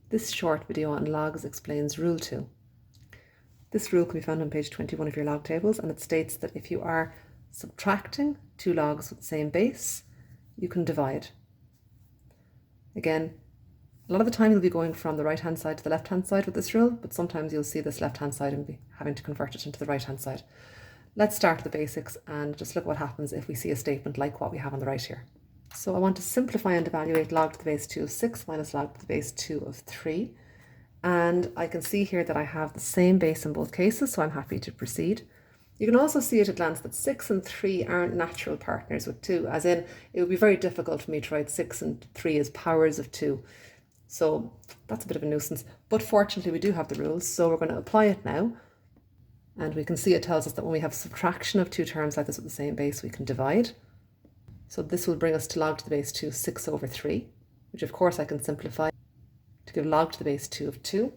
This short video on logs explains Rule 2. This rule can be found on page 21 of your log tables, and it states that if you are subtracting two logs with the same base, you can divide. Again, a lot of the time you'll be going from the right-hand side to the left-hand side with this rule, but sometimes you'll see this left-hand side and be having to convert it into the right-hand side. Let's start with the basics and just look what happens if we see a statement like what we have on the right here. So I want to simplify and evaluate log to the base 2 of 6 minus log to the base 2 of 3. And I can see here that I have the same base in both cases, so I'm happy to proceed. You can also see at a glance that 6 and 3 aren't natural partners with 2, as in it would be very difficult for me to write 6 and 3 as powers of 2. So that's a bit of a nuisance, but fortunately we do have the rules, so we're going to apply it now. And we can see it tells us that when we have subtraction of two terms like this with the same base, we can divide. So this will bring us to log to the base 2 of 6 over 3, which of course I can simplify to give log to the base 2 of 2.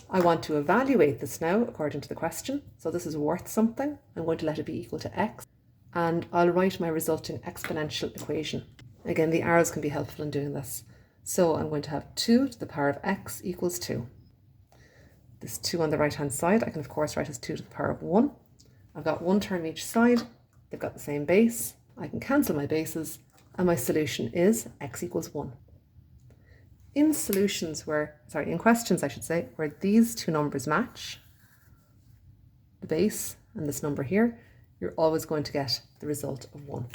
I want to evaluate this now according to the question. So this is worth something. I'm going to let it be equal to x, and I'll write my resulting exponential equation. Again, the arrows can be helpful in doing this. So I'm going to have 2 to the power of x equals 2. This 2 on the right hand side I can of course write as 2 to the power of 1. I've got one term each side, they've got the same base. I can cancel my bases, and my solution is x equals 1. In questions I should say, where these two numbers match, the base and this number here, you're always going to get the result of 1.